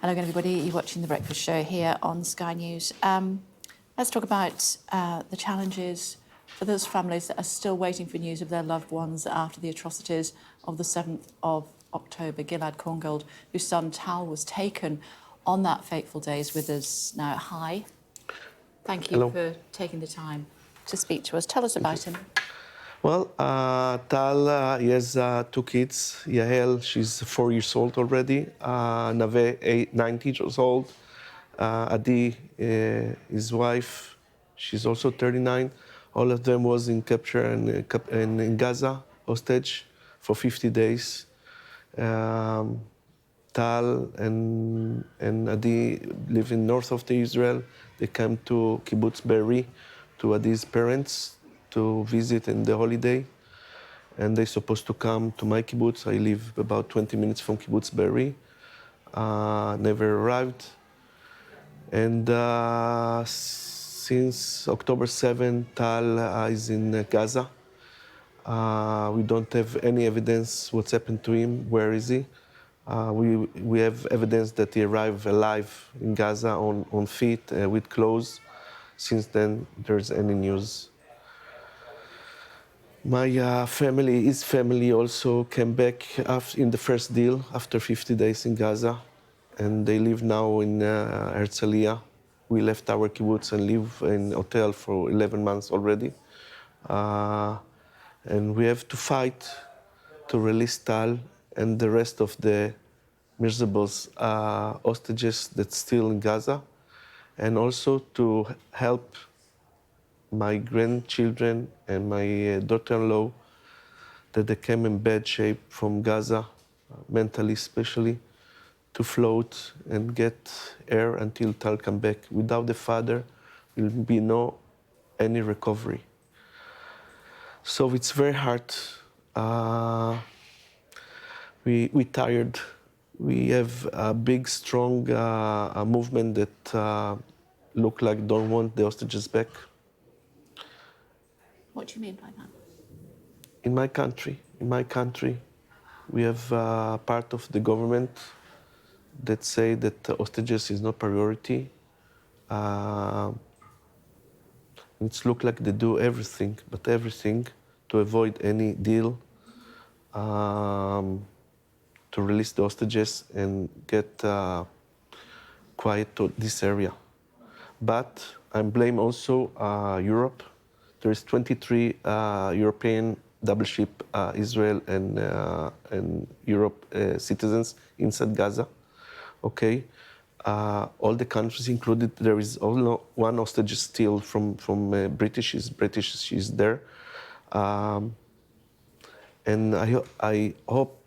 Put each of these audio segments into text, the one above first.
Hello again, everybody. You're watching The Breakfast Show here on Sky News. Let's talk about the challenges for those families that are still waiting for news of their loved ones after the atrocities of the 7th of October. Tal Korngold, whose son Tal was taken on that fateful day, is with us now. Hi. Thank you Hello. for taking the time to speak to us. Tell us about him. Well, Tal, he has 2 kids. Yael, she's 4 years old already. Nave, 90 years old. Adi, his wife, she's also 39. All of them was in capture and in Gaza, hostage, for 50 days. Tal and Adi live in north of Israel. They came to Kibbutz Be'eri, to Adi's parents, to visit in the holiday. And they're supposed to come to my kibbutz. I live about 20 minutes from Kibbutz Be'eri. Never arrived. And since October 7, Tal is in Gaza. We don't have any evidence what's happened to him. Where is he? We have evidence that he arrived alive in Gaza on feet with clothes. Since then, there's any news. My family, his family, also came back in the first deal after 50 days in Gaza, and they live now in Herzliya. We left our kibbutz and live in a hotel for 11 months already. And we have to fight to release Tal and the rest of the miserable hostages that's still in Gaza, and also to help my grandchildren and my daughter-in-law that they came in bad shape from Gaza, mentally especially, to float and get air until Tal come back. Without the father, there will be no any recovery. So it's very hard. We tired. We have a big, strong movement that look like don't want the hostages back. What do you mean by that? In my country, we have part of the government that say that hostages is not priority. It's look like they do everything, but everything to avoid any deal, to release the hostages and get quiet to this area. But I blame also Europe. There is 23 European double ship Israel and Europe citizens inside Gaza. Okay, all the countries included. There is only one hostage still from British. She's there, and I hope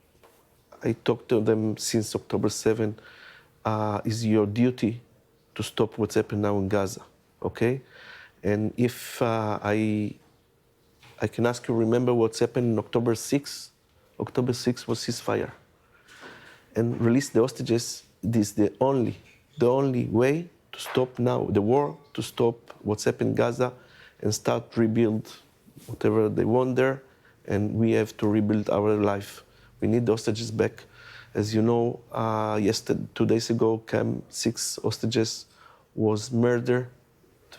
I talked to them since October 7. Is your duty to stop what's happening now in Gaza, okay? And if I can ask you, remember what's happened on October 6? October 6 was ceasefire. And release the hostages. This is the only way to stop now the war, to stop what's happened in Gaza, and start rebuild whatever they want there. And we have to rebuild our life. We need the hostages back. As you know, 2 days ago, came 6 hostages was murdered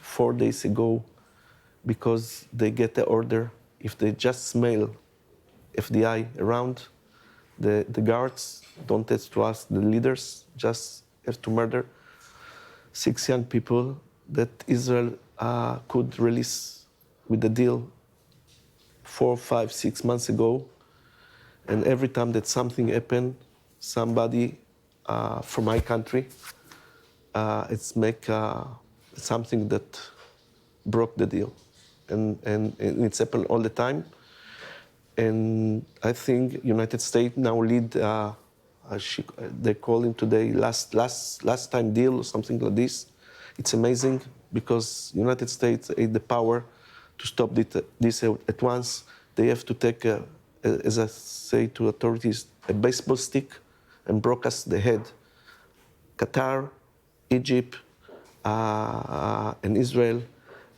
4 days ago because they get the order. If they just smell FDI around, the guards don't have to ask the leaders, just have to murder 6 young people that Israel could release with the deal 4, 5, 6 months ago. And every time that something happened, somebody from my country, it's make something that broke the deal. And it's happened all the time. And I think United States now lead, they call him today last time deal or something like this. It's amazing because United States had the power to stop this at once. They have to take, as I say to authorities, a baseball stick and broke us the head. Qatar, Egypt, and Israel,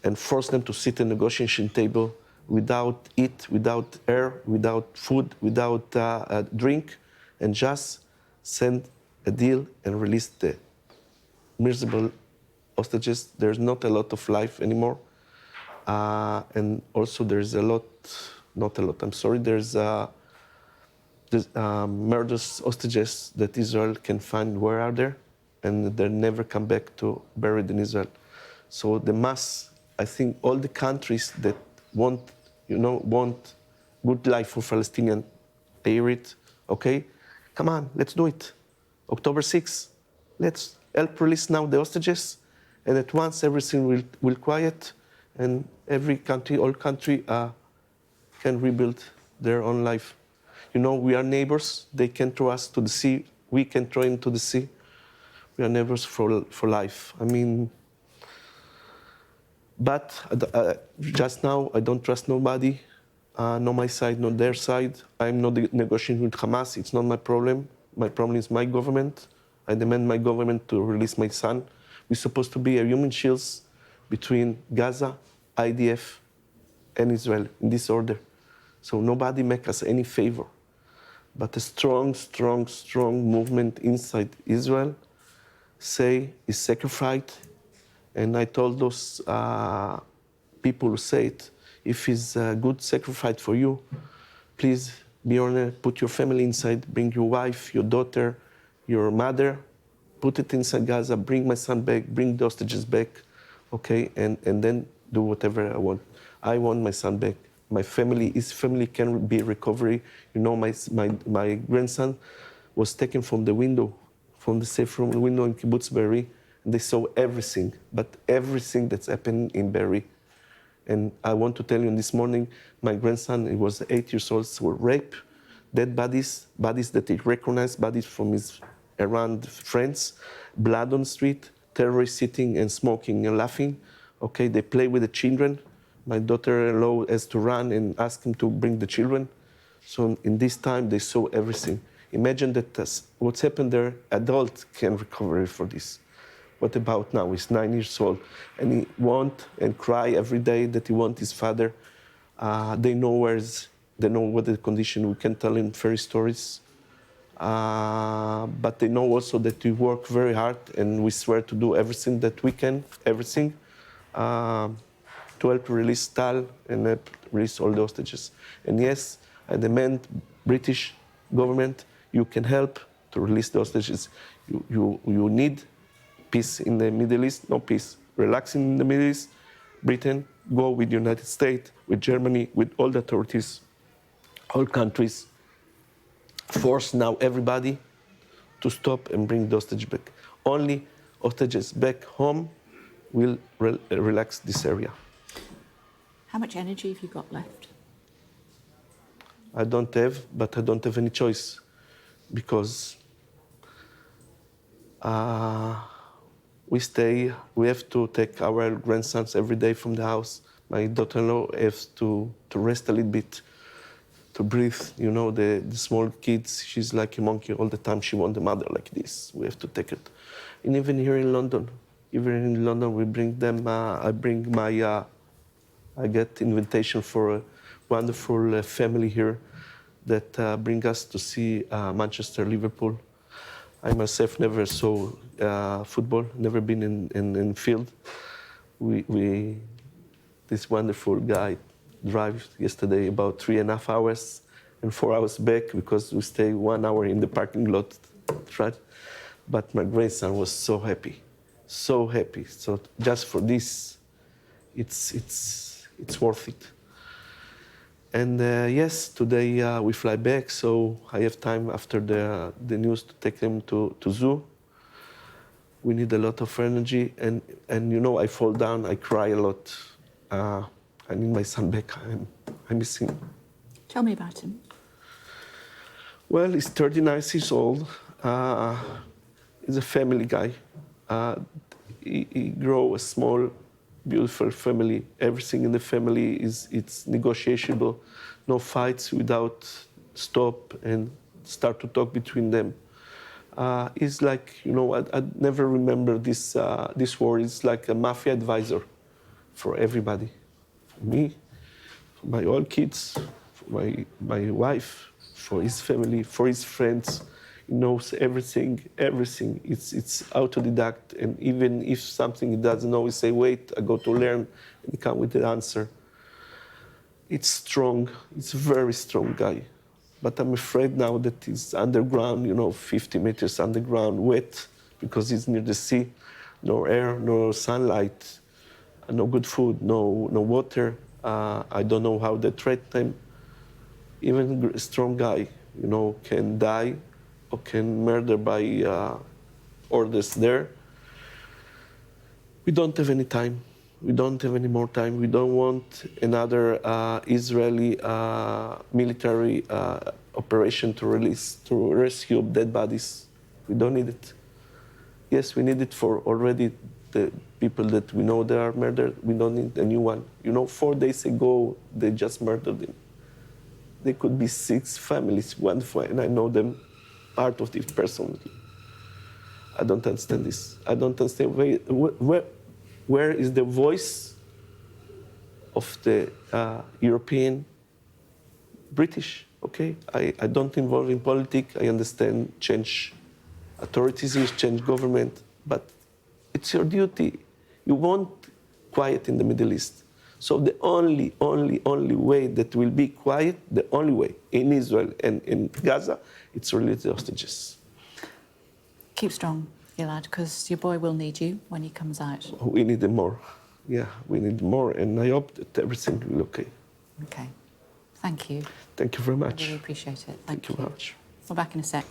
and force them to sit at a negotiation table without eat, without air, without food, without drink, and just send a deal and release the miserable hostages. There's not a lot of life anymore. And also there's murderous hostages that Israel can find where are there, and they never come back to buried in Israel. So the mass, I think all the countries that want good life for Palestinians, I hear it, okay? Come on, let's do it. October 6th, let's help release now the hostages, and at once everything will quiet, and all country can rebuild their own life. We are neighbors. They can throw us to the sea. We can throw into the sea. We are neighbors for life. I mean, but just now, I don't trust nobody. No my side, not their side. I'm not negotiating with Hamas. It's not my problem. My problem is my government. I demand my government to release my son. We're supposed to be a human shields between Gaza, IDF, and Israel in this order. So nobody make us any favor. But a strong, strong, strong movement inside Israel say is sacrificed. And I told those people who say it, if it's a good sacrifice for you, please be honest, put your family inside, bring your wife, your daughter, your mother, put it inside Gaza, bring my son back, bring the hostages back, okay, and then do whatever I want. I want my son back. My family, his family can be recovery. My grandson was taken from the window, from the safe room window in Kibbutz Be'eri, and they saw everything, but everything that's happening in Be'eri. And I want to tell you, this morning, my grandson, he was 8 years old, were raped, dead bodies that he recognized, bodies from his around friends, blood on the street, terrorists sitting and smoking and laughing. Okay, they play with the children. My daughter-in-law has to run and ask him to bring the children. So in this time, they saw everything. Imagine that what's happened there, adult can recover for this. What about now? He's 9 years old, and he want and cry every day that he wants his father. They know what the condition. We can tell him fairy stories, but they know also that we work very hard, and we swear to do everything that we can, to help release Tal and help release all the hostages. And yes, I demand British government, you can help to release the hostages. You need peace in the Middle East, no peace. Relaxing in the Middle East, Britain, go with the United States, with Germany, with all the authorities, all countries. Force now everybody to stop and bring the hostage back. Only hostages back home will relax this area. How much energy have you got left? I don't have, but I don't have any choice, because we have to take our grandsons every day from the house. My daughter-in-law has to rest a little bit, to breathe. The small kids, she's like a monkey all the time. She wants the mother like this. We have to take it. And even here in London, we bring them, I get invitation for a wonderful family here that bring us to see Manchester, Liverpool. I myself never saw football, never been in field. This wonderful guy drive yesterday about 3.5 hours and 4 hours back, because we stay 1 hour in the parking lot. Right? But my grandson was so happy. So just for this, it's worth it. And yes, today we fly back, so I have time after the news to take them to zoo. We need a lot of energy, and I fall down, I cry a lot. I need my son back. I miss him. Tell me about him. Well, he's 39 years old. He's a family guy. He grew a small, beautiful family. Everything in the family it's negotiable. No fights without stop and start to talk between them. He's like, I never remember this word. It's like a mafia advisor for everybody. For me, for my own kids, for my wife, for his family, for his friends. He knows everything, everything. It's autodidact, and even if something he doesn't know, he say, wait, I go to learn, and he come with the answer. It's strong. It's a very strong guy. But I'm afraid now that he's underground, 50 meters underground, wet, because he's near the sea. No air, no sunlight, no good food, no water. I don't know how they treat them. Even a strong guy, can die or can murder by orders there. We don't have any time. We don't have any more time. We don't want another Israeli military operation to rescue dead bodies. We don't need it. Yes, we need it for already the people that we know they are murdered. We don't need a new one. 4 days ago, they just murdered him. There could be 6 families, and I know them, part of it personally. I don't understand this. I don't understand where is the voice of the European, British, okay? I don't involve in politics. I understand change authorities, change government, but it's your duty. You want quiet in the Middle East. So the only way that will be quiet, the only way in Israel and in Gaza, it's release the hostages. Keep strong, Gilad, because your boy will need you when he comes out. We need more. Yeah, we need more, and I hope that everything will be okay. Okay. Thank you. Thank you very much. I really appreciate it. Thank you very much. We're back in a sec.